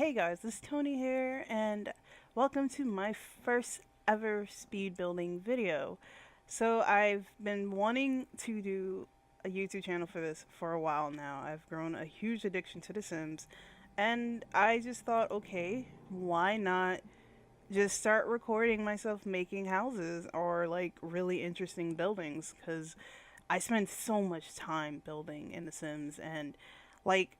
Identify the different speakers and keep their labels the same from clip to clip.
Speaker 1: Hey guys, this is Tony here, and welcome to my first ever speed building video. So I've been wanting to do a YouTube channel for this for a while now. I've grown a huge addiction to The Sims, and I just thought, okay, why not just start recording myself making houses or like really interesting buildings? Because I spend so much time building in The Sims, and like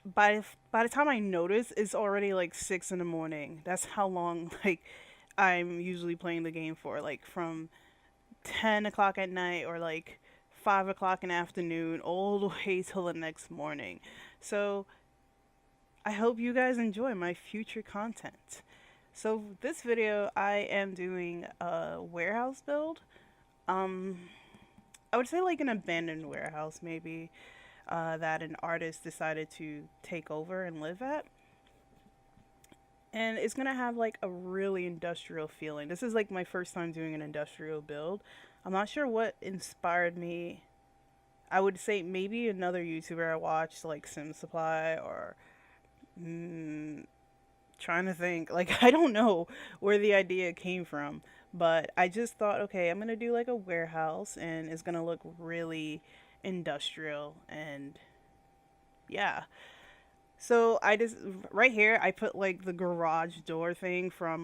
Speaker 1: by the time I notice, it's already like 6 in the morning. That's how long like I'm usually playing the game for, like from 10 o'clock at night or like 5 o'clock in the afternoon, all the way till the next morning. So I hope you guys enjoy my future content. So this video, I am doing a warehouse build. Um, I would say like an abandoned warehouse, maybe that an artist decided to take over and live at. And it's gonna have like a really industrial feeling. This is like my first time doing an industrial build. I'm not sure what inspired me. I would say maybe another YouTuber I watched, like Sim Supply, or mm, trying to think. Like I don't know where the idea came from, but I just thought, okay, I'm gonna do like a warehouse, and it's gonna look really industrial, and yeah. So I just right here I put like the garage door thing from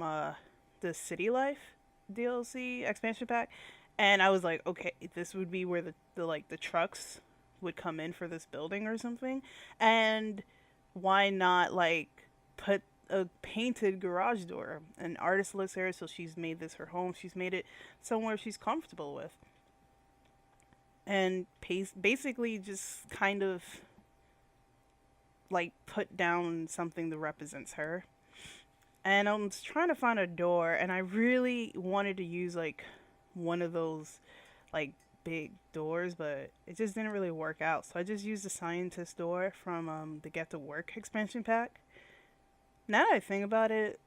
Speaker 1: the City Life DLC expansion pack, and I was like, okay, this would be where the like the trucks would come in for this building or something, and why not like put a painted garage door? An artist lives here, so she's made this her home. She's made it somewhere she's comfortable with, and basically just kind of like put down something that represents her. And I was trying to find a door, and I really wanted to use like one of those like big doors, but it just didn't really work out. So I just used the scientist door from the Get to Work expansion pack. Now that I think about it,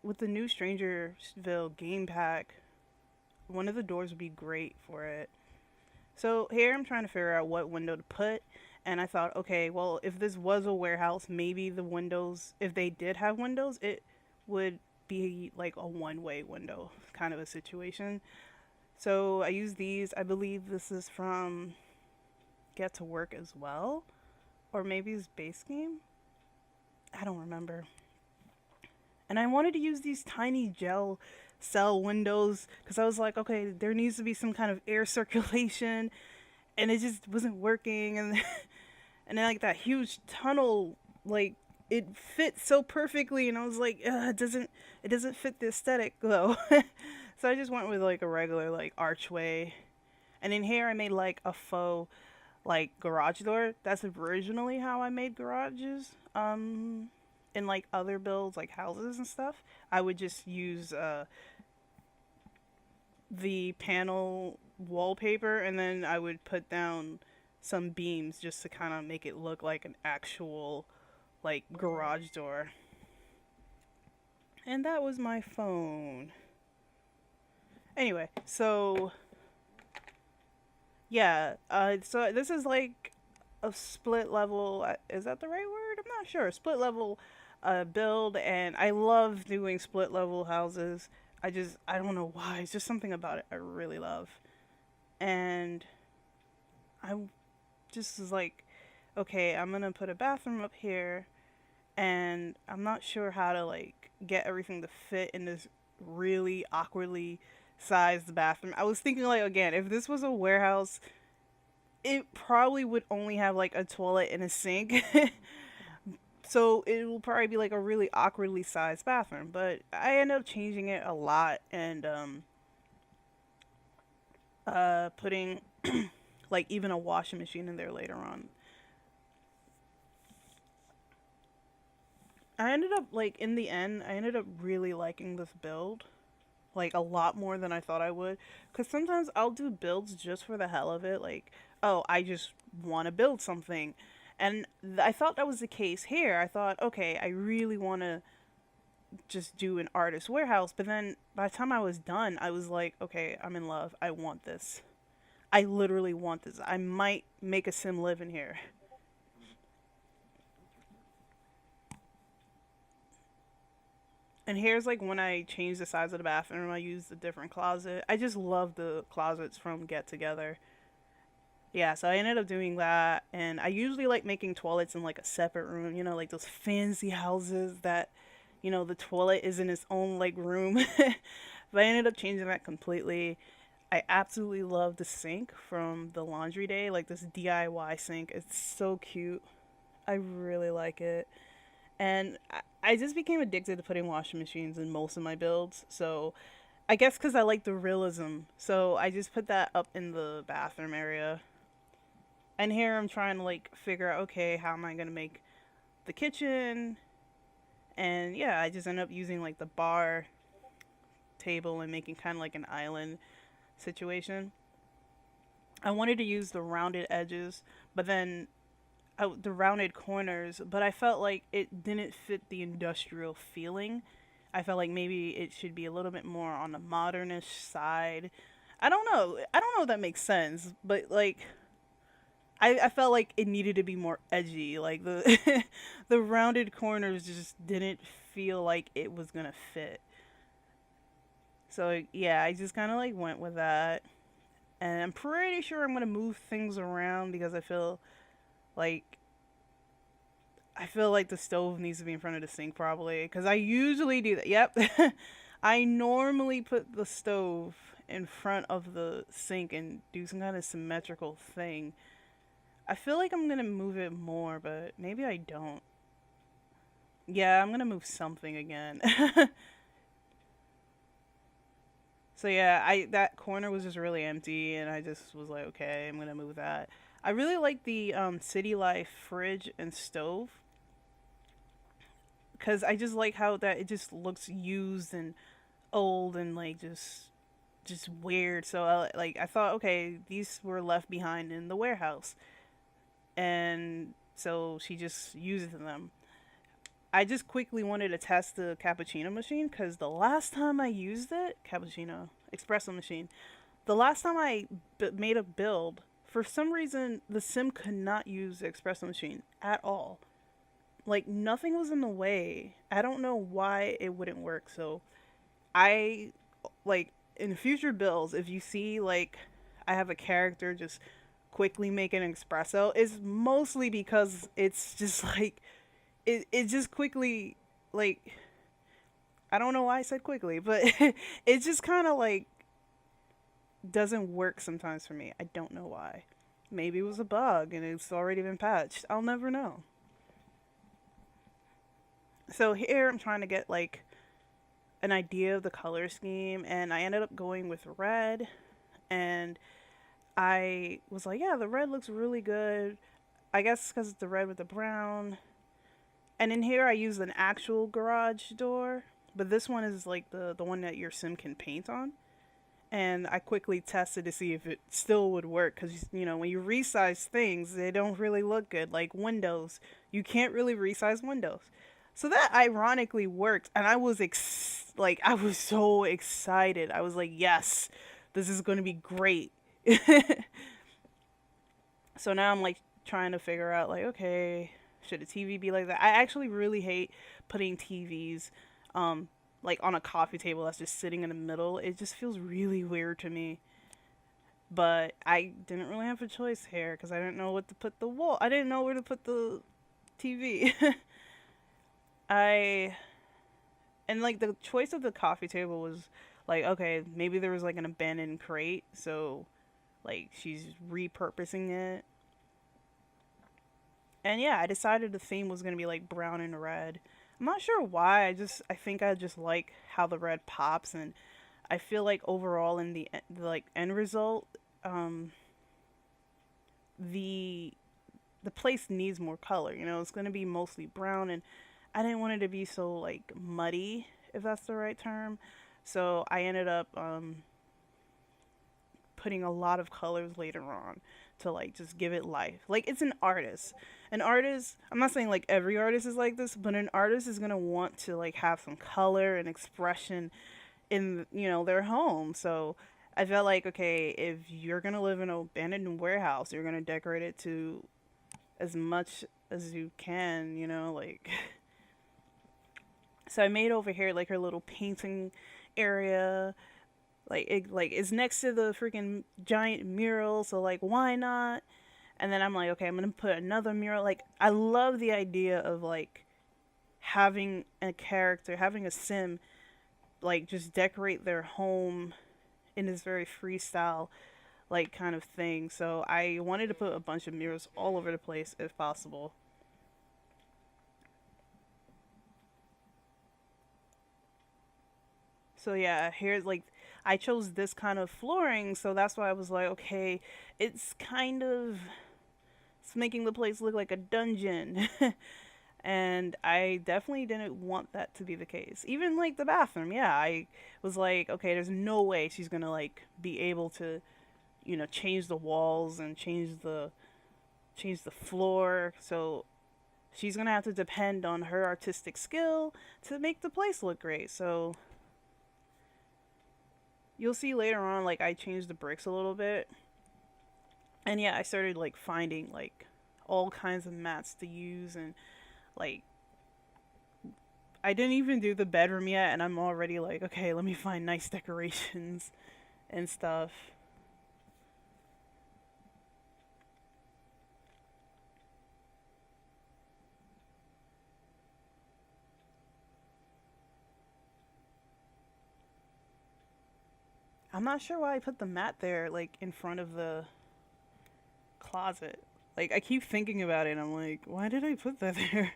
Speaker 1: with the new Strangersville game pack, one of the doors would be great for it. So here I'm trying to figure out what window to put. And I thought, okay, well, if this was a warehouse, maybe the windows, if they did have windows, it would be like a one-way window kind of a situation. So I use these. I believe this is from Get to Work as well. Or maybe it's base game. I don't remember. And I wanted to use these tiny gel cell windows because I was like, okay, there needs to be some kind of air circulation, and it just wasn't working. And then like that huge tunnel, like it fits so perfectly, and I was like, it doesn't fit the aesthetic though. So I just went with like a regular like archway, and in here I made like a faux like garage door. That's originally how I made garages. In like other builds, like houses and stuff, I would just use the panel wallpaper, and then I would put down some beams just to kind of make it look like an actual like garage door. And that was my phone. Anyway, so yeah, so this is like a split level. Is that the right word? I'm not sure. Split level build, and I love doing split level houses. I don't know why. It's just something about it I really love. And I just was like, okay, I'm gonna put a bathroom up here, and I'm not sure how to like get everything to fit in this really awkwardly sized bathroom. I was thinking like, again, if this was a warehouse, it probably would only have like a toilet and a sink. So it will probably be like a really awkwardly sized bathroom. But I ended up changing it a lot, and putting like even a washing machine in there later on. I ended up like in the end, I ended up really liking this build, like a lot more than I thought I would. Cause sometimes I'll do builds just for the hell of it, like, oh, I just want to build something, and I thought that was the case here. I thought, okay, I really want to just do an artist warehouse, but then by the time I was done, I was like, okay, I'm in love. I want this. I literally want this. I might make a sim live in here. And here's like when I changed the size of the bathroom, I used a different closet. I just love the closets from Get Together. Yeah, so I ended up doing that, and I usually like making toilets in like a separate room, like those fancy houses that, the toilet is in its own like room. But I ended up changing that completely. I absolutely love the sink from the laundry day, like this DIY sink. It's so cute. I really like it. And I just became addicted to putting washing machines in most of my builds. So I guess because I like the realism. So I just put that up in the bathroom area. And here I'm trying to like figure out, okay, how am I going to make the kitchen? And yeah, I just end up using like the bar table and making kind of like an island situation. I wanted to use the rounded edges, but then the rounded corners, but I felt like it didn't fit the industrial feeling. I felt like maybe it should be a little bit more on the modernish side. I don't know. I don't know if that makes sense, but like I felt like it needed to be more edgy. Like the the rounded corners just didn't feel like it was gonna fit. So yeah, I just kind of like went with that, and I'm pretty sure I'm gonna move things around because like I feel like the stove needs to be in front of the sink probably because I usually do that. Yep, I normally put the stove in front of the sink and do some kind of symmetrical thing. I feel like I'm gonna move it more, but maybe I don't. Yeah, I'm gonna move something again. So yeah, I that corner was just really empty, and I just was like, okay, I'm gonna move that. I really like the City Life fridge and stove because I just like how that it just looks used and old and like just weird. So I thought, okay, these were left behind in the warehouse, and so she just uses them. I just quickly wanted to test the cappuccino machine because the last time I used it, cappuccino espresso machine, the last time I made a build, for some reason the sim could not use the espresso machine at all. Like nothing was in the way. I don't know why it wouldn't work. So I like in future builds, if you see like I have a character just quickly make an espresso, it's mostly because it's just like it just quickly like I don't know why I said quickly, but it just kind of like doesn't work sometimes for me. I don't know why. Maybe it was a bug and it's already been patched. I'll never know. So here I'm trying to get like an idea of the color scheme, and I ended up going with red, and I was like, yeah, the red looks really good. I guess because it's the red with the brown. And in here I used an actual garage door, but this one is like the one that your sim can paint on. And I quickly tested to see if it still would work because when you resize things, they don't really look good. Like windows, you can't really resize windows. So that ironically worked, and I was like I was so excited. I was like, yes, this is going to be great. So now I'm like trying to figure out like, okay, should a TV be like that? I actually really hate putting TVs like on a coffee table that's just sitting in the middle. It just feels really weird to me. But I didn't really have a choice here because I didn't know what to put the wall. I didn't know where to put the TV. I and like the choice of the coffee table was like, okay, maybe there was like an abandoned crate, so like she's repurposing it. And yeah, I decided the theme was gonna be like brown and red. I'm not sure why. I think I just like how the red pops, and I feel like overall in the like end result, um, the the place needs more color. It's gonna be mostly brown, and I didn't want it to be so like muddy, if that's the right term. So I ended up putting a lot of colors later on to like just give it life. Like it's an artist. An artist, I'm not saying like every artist is like this, but an artist is going to want to like have some color and expression in, their home. So I felt like okay, if you're going to live in an abandoned warehouse, you're going to decorate it to as much as you can, like So I made over here like her little painting area. Like it's next to the freaking giant mural, so like why not? And then I'm like, okay, I'm gonna put another mural. Like I love the idea of like having a character, having a sim like just decorate their home in this very freestyle like kind of thing. So I wanted to put a bunch of murals all over the place if possible. So yeah, here's like I chose this kind of flooring, so that's why I was like, okay, it's kind of it's making the place look like a dungeon. And I definitely didn't want that to be the case. Even like the bathroom, yeah, I was like, okay, there's no way she's gonna like be able to, change the walls and change the floor. So she's gonna have to depend on her artistic skill to make the place look great. So you'll see later on, like I changed the bricks a little bit, and yeah, I started like finding like all kinds of mats to use and like I didn't even do the bedroom yet, and I'm already like, okay, let me find nice decorations and stuff. I'm not sure why I put the mat there, like in front of the closet. Like I keep thinking about it, and I'm like, why did I put that there?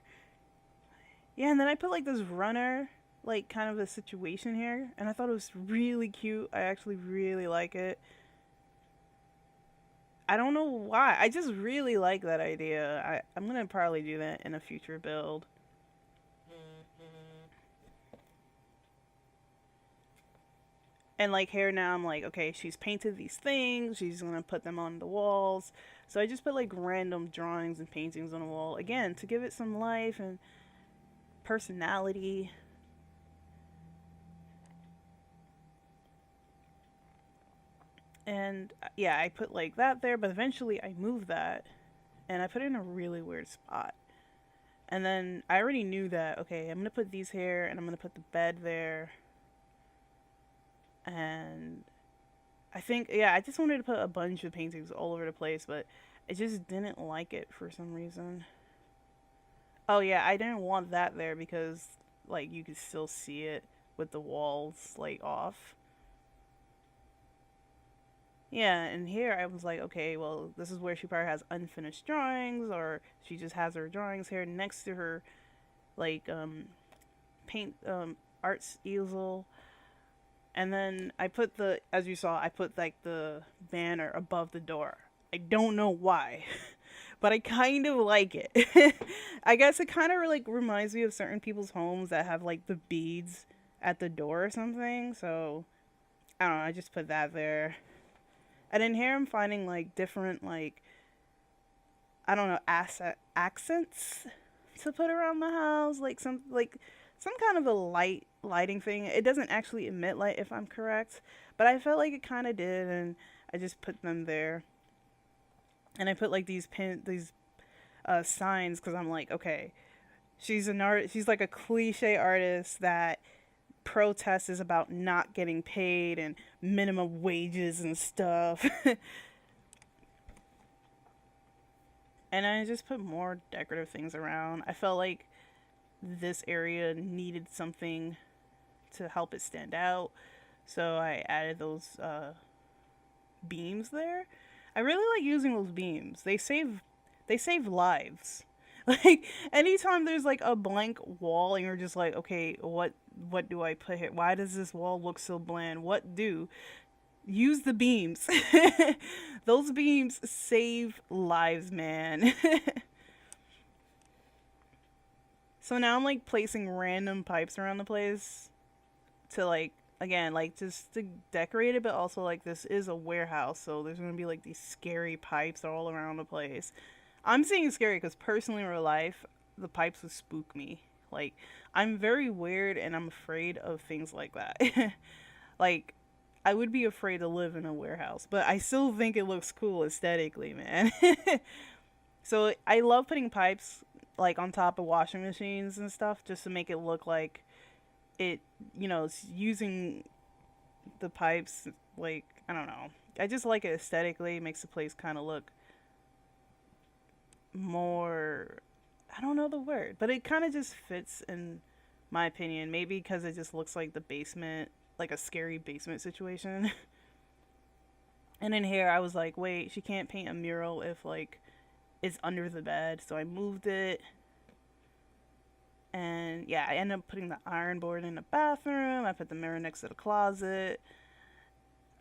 Speaker 1: Yeah, and then I put like this runner, like kind of a situation here, and I thought it was really cute. I actually really like it. I don't know why. I just really like that idea. I'm gonna probably do that in a future build. And like here now, I'm like, okay, she's painted these things. She's gonna put them on the walls. So I just put like random drawings and paintings on the wall again to give it some life and personality. And yeah, I put like that there, but eventually I moved that and I put it in a really weird spot. And then I already knew that, okay, I'm gonna put these here and I'm gonna put the bed there. And I think, yeah, I just wanted to put a bunch of paintings all over the place, but I just didn't like it for some reason. Oh, yeah, I didn't want that there because, like, you could still see it with the walls, like, off. Yeah, and here I was like, okay, well, this is where she probably has unfinished drawings, or she just has her drawings here next to her, like, paint, arts easel. And then I put as you saw, I put like the banner above the door. I don't know why, but I kind of like it. I guess it kind of like reminds me of certain people's homes that have like the beads at the door or something. So I don't know. I just put that there. And in here, I'm finding like different like I don't know accents to put around the house, like some kind of a lighting thing. It doesn't actually emit light if I'm correct, but I felt like it kind of did, and I just put them there. And I put like these signs because I'm like, okay, she's an art. She's like a cliche artist that protests about not getting paid and minimum wages and stuff. And I just put more decorative things around. I felt like this area needed something to help it stand out, so I added those beams there. I really like using those beams. They save lives. Like anytime there's like a blank wall and you're just like, okay, what do I put here? Why does this wall look so bland? What do? Use the beams. Those beams save lives, man. So now I'm like placing random pipes around the place to like again like just to decorate it, but also like this is a warehouse, so there's gonna be like these scary pipes all around the place. I'm saying scary because personally in real life the pipes would spook me. Like I'm very weird and I'm afraid of things like that. Like I would be afraid to live in a warehouse, but I still think it looks cool aesthetically, man. So I love putting pipes like on top of washing machines and stuff just to make it look like it, it's using the pipes, like, I don't know. I just like it aesthetically. It makes the place kind of look more, I don't know the word, but it kind of just fits in my opinion. Maybe because it just looks like the basement, like a scary basement situation. And in here, I was like, wait, she can't paint a mural if, like, it's under the bed. So I moved it. And yeah, I ended up putting the iron board in the bathroom. I put the mirror next to the closet.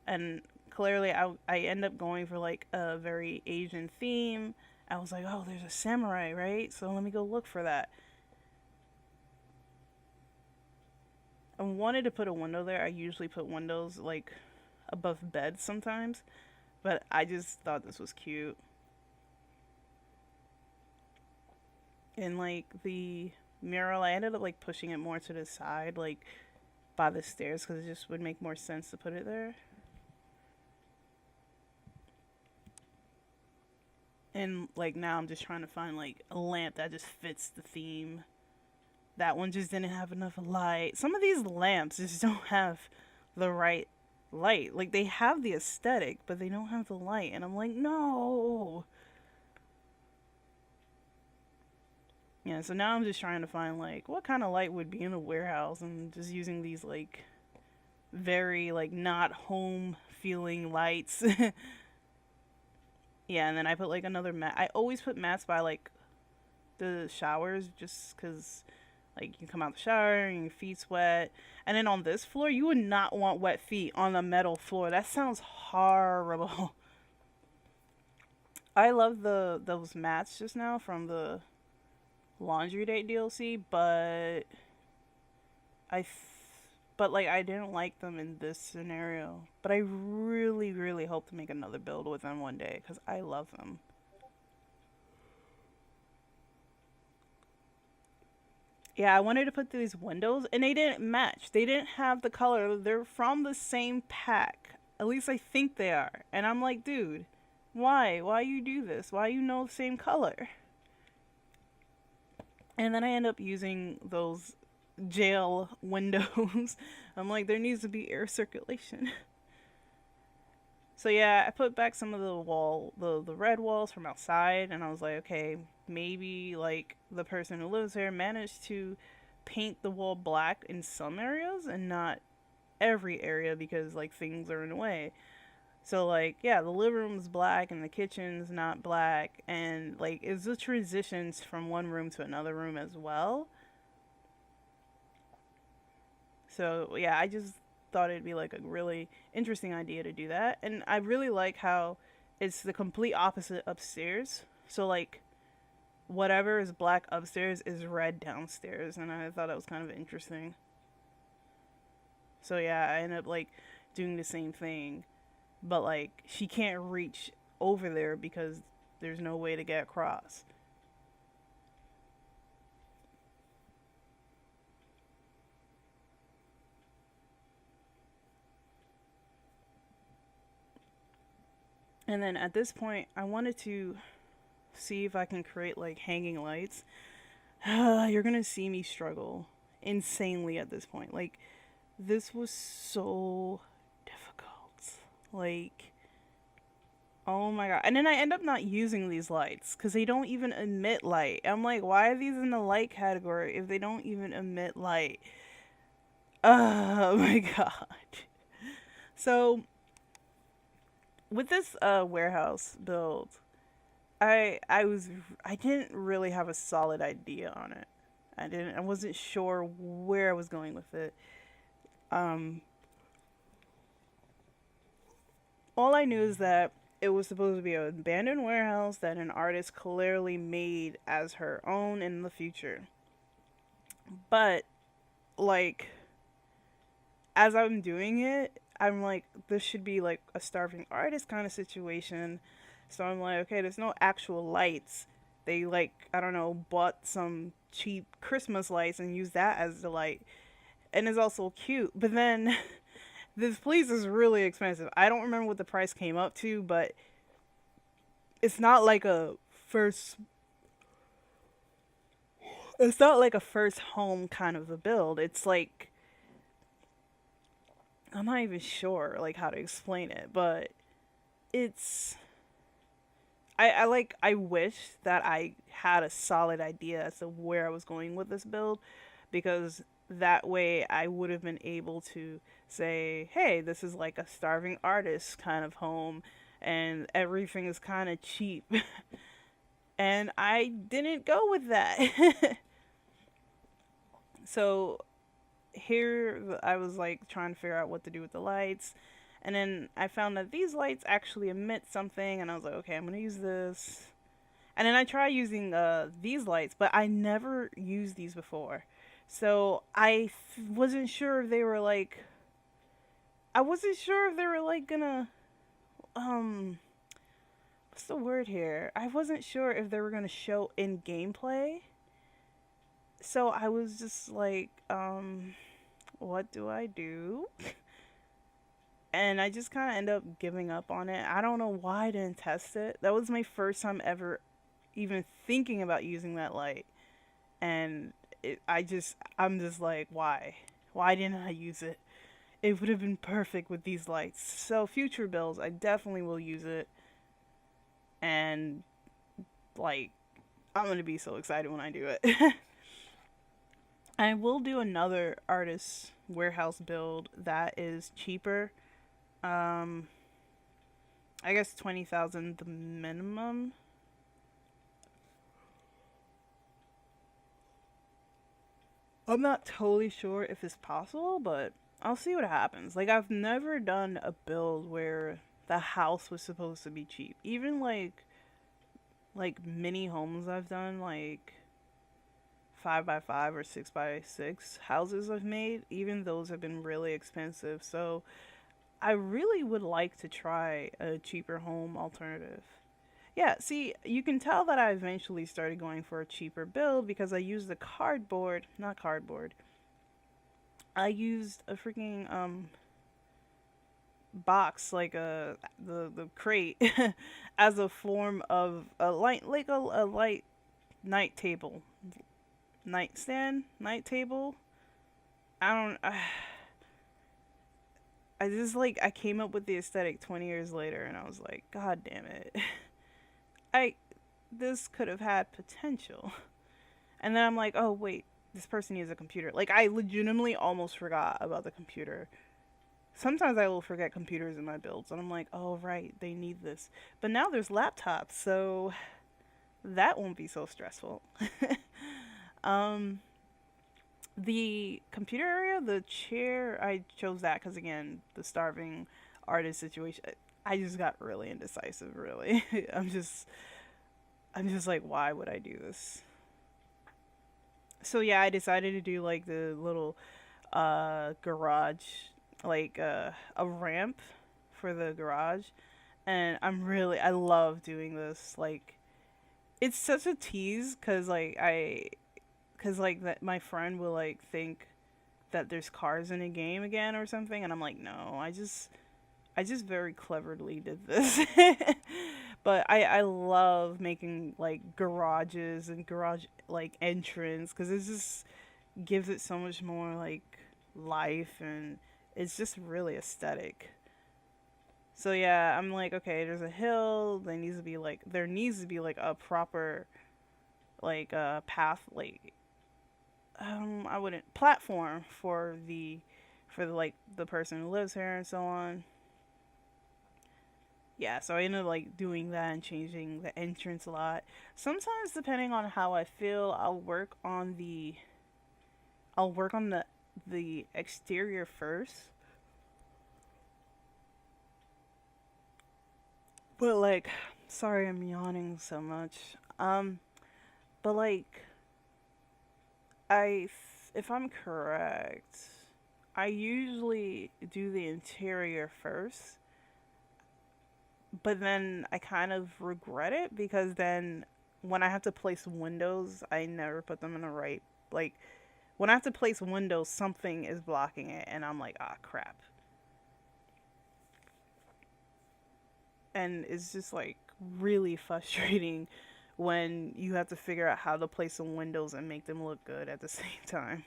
Speaker 1: And clearly, I end up going for, like, a very Asian theme. I was like, oh, there's a samurai, right? So let me go look for that. I wanted to put a window there. I usually put windows, like, above beds sometimes. But I just thought this was cute. And, like, the mural, I ended up, like, pushing it more to the side, like, by the stairs, because it just would make more sense to put it there. And, like, now I'm just trying to find, like, a lamp that just fits the theme. That one just didn't have enough light. Some of these lamps just don't have the right light. Like, they have the aesthetic, but they don't have the light. And I'm like, no. Yeah, so now I'm just trying to find, like, what kind of light would be in a warehouse, and just using these, like, very, like, not home feeling lights. Yeah, and then I put, like, another mat. I always put mats by, like, the showers, just because, like, you come out the shower and your feet's wet. And then on this floor, you would not want wet feet on the metal floor. That sounds horrible. I love those mats just now from the Laundry Day DLC, but I but like I didn't like them in this scenario. But I really, really hope to make another build with them one day because I love them. Yeah, I wanted to put these windows and they didn't match. They didn't have the color. They're from the same pack. At least I think they are. And I'm like, dude, why? Why you do this? Why you know the same color? And then I end up using those jail windows. I'm like, there needs to be air circulation. So yeah, I put back some of the red walls from outside, and I was like, okay, maybe like the person who lives here managed to paint the wall black in some areas and not every area because like things are in the way. So like yeah, the living room's black and the kitchen's not black, and like it's the transitions from one room to another room as well. So yeah, I just thought it'd be like a really interesting idea to do that. And I really like how it's the complete opposite upstairs. So like whatever is black upstairs is red downstairs, and I thought that was kind of interesting. So yeah, I ended up like doing the same thing, but like she can't reach over there because there's no way to get across. And then at this point, I wanted to see if I can create like hanging lights. You're gonna see me struggle insanely at this point. Like, this was so difficult. Like, oh my god. And then I end up not using these lights because they don't even emit light. I'm like, why are these in the light category if they don't even emit light? Oh my god. So, with this warehouse build, I didn't really have a solid idea on it. I wasn't sure where I was going with it. Um all I knew is that it was supposed to be an abandoned warehouse that an artist clearly made as her own in the future. But like as I'm doing it, I'm like this should be like a starving artist kind of situation. So I'm like, okay, there's no actual lights. They like, I don't know, bought some cheap Christmas lights and used that as the light. And it's also cute. But then this place is really expensive. I don't remember what the price came up to, but it's not like a first it's not like a first home kind of a build. It's like I'm not even sure like how to explain it, but it's I wish that I had a solid idea as to where I was going with this build, because that way I would have been able to say, hey, this is like a starving artist kind of home and everything is kind of cheap. And I didn't go with that. So here I was like trying to figure out what to do with the lights. And then I found that these lights actually emit something, and I was like, okay, I'm gonna use this. And then I tried using these lights, but I never used these before. So wasn't sure if they were like, I wasn't sure if they were like gonna, um, what's the word here? I wasn't sure if they were gonna show in gameplay. So I was just like, what do I do? And I just kind of end up giving up on it. I don't know why I didn't test it. That was my first time ever even thinking about using that light. And I'm just like, why? Why didn't I use it? It would have been perfect with these lights. So future builds, I definitely will use it. And like, I'm going to be so excited when I do it. I will do another artist warehouse build that is cheaper. Um, I guess 20,000 the minimum. I'm not totally sure if it's possible, but I'll see what happens. Like, I've never done a build where the house was supposed to be cheap. Even like mini homes I've done, like 5x5 or 6x6 houses I've made, even those have been really expensive. So I really would like to try a cheaper home alternative. Yeah, see, you can tell that I eventually started going for a cheaper build because I used the cardboard, not cardboard. I used a freaking box, like the crate, as a form of a light, like a light night table, nightstand, night table. I don't. I just like I came up with the aesthetic 20 years later, and I was like, God damn it, I this could have had potential. And then I'm like, oh wait, this person needs a computer. Like I legitimately almost forgot about the computer. Sometimes I will forget computers in my builds, and I'm like, oh right, they need this. But now there's laptops, so that won't be so stressful. um, the computer area, the chair, I chose that because again, the starving artist situation. I just got really indecisive. Really, I'm just like, why would I do this? So yeah, I decided to do like the little garage, like a ramp for the garage, and I love doing this. Like it's such a tease because that my friend will like think that there's cars in a game again or something, and I'm like, no, I just very cleverly did this. But I love making like garages and garage like entrance because it just gives it so much more like life, and it's just really aesthetic. So yeah, I'm like, okay, there's a hill. There needs to be like a proper like path, like I wouldn't platform for like the person who lives here and so on. Yeah, so I ended up like doing that and changing the entrance a lot. Sometimes depending on how I feel, I'll work on the exterior first. But like sorry I'm yawning so much. But like if I'm correct, I usually do the interior first, but then I kind of regret it because then when I have to place windows, I never put them in the right, like when I have to place windows, something is blocking it, and I'm like, ah, crap. And it's just like really frustrating when you have to figure out how to place some windows and make them look good at the same time.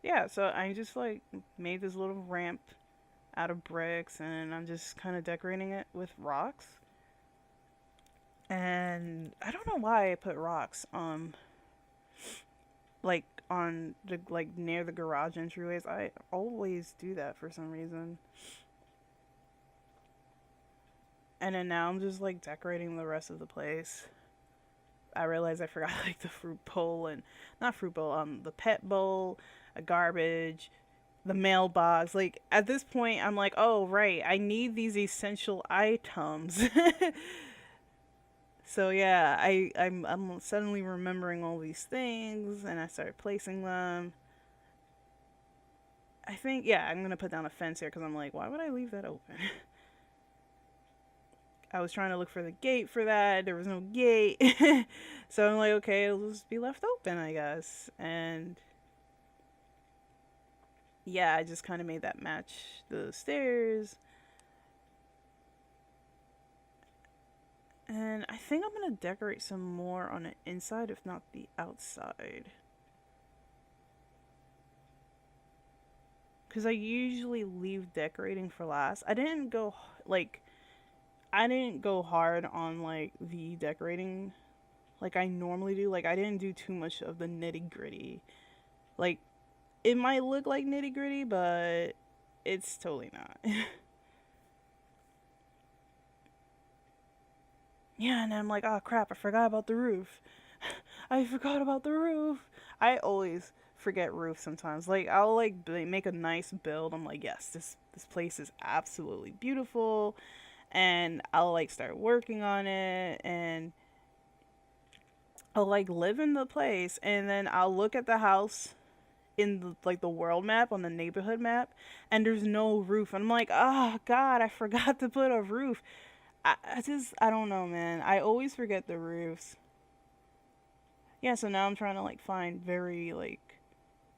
Speaker 1: yeah, so I just like made this little ramp out of bricks, and I'm just kind of decorating it with rocks. And I don't know why I put rocks like on the like near the garage entryways. I always do that for some reason. And then now I'm just like decorating the rest of the place. I realized I forgot like the fruit bowl and not fruit bowl, the pet bowl, a garbage, the mailbox. Like at this point I'm like, "Oh, right. I need these essential items." So yeah, I'm suddenly remembering all these things and I started placing them. I think yeah, I'm going to put down a fence here cuz I'm like, "Why would I leave that open?" I was trying to look for the gate for that. There was no gate. So I'm like, okay, it'll just be left open, I guess. And yeah, I just kind of made that match the stairs. And I think I'm going to decorate some more on the inside, if not the outside. Because I usually leave decorating for last. Like, I didn't go hard on, like, the decorating like I normally do. Like, I didn't do too much of the nitty gritty. Like, it might look like nitty gritty, but it's totally not. Yeah, and I'm like, oh crap, I forgot about the roof. I forgot about the roof. I always forget roof sometimes. Like, I'll like make a nice build. I'm like, yes, this place is absolutely beautiful, and I'll like start working on it, and I'll like live in the place, and then I'll look at the house in the, like the world map on the neighborhood map, and there's no roof. And I'm like, oh god, I forgot to put a roof. I don't know, man. I always forget the roofs. Yeah, so now I'm trying to like find very like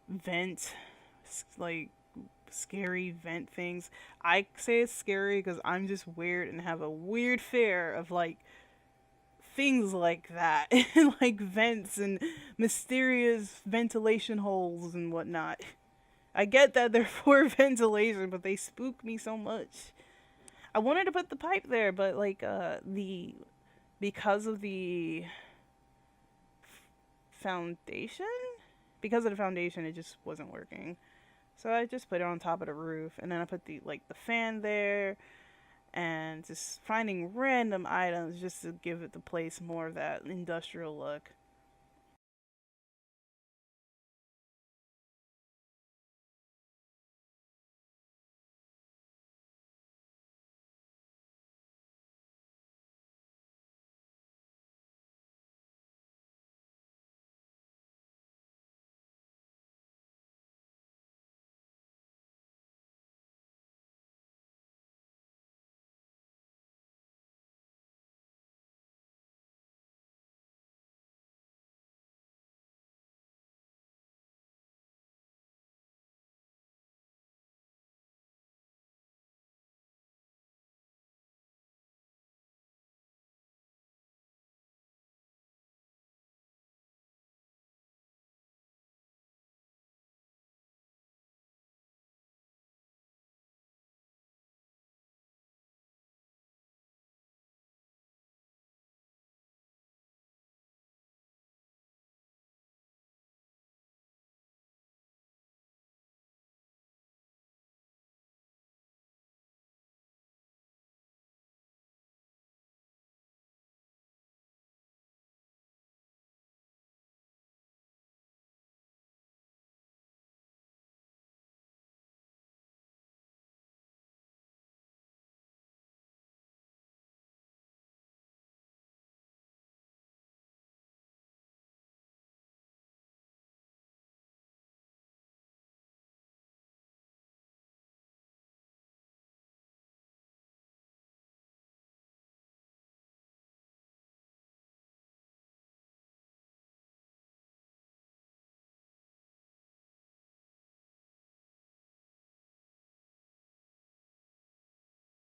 Speaker 1: vent, like scary vent things. I say it's scary because I'm just weird and have a weird fear of like things like that, like vents and mysterious ventilation holes and whatnot. I get that they're for ventilation, but they spook me so much. I wanted to put the pipe there, but like the because of the foundation, because of the foundation, it just wasn't working. So I just put it on top of the roof, and then I put the fan there, and just finding random items just to give it the place more of that industrial look.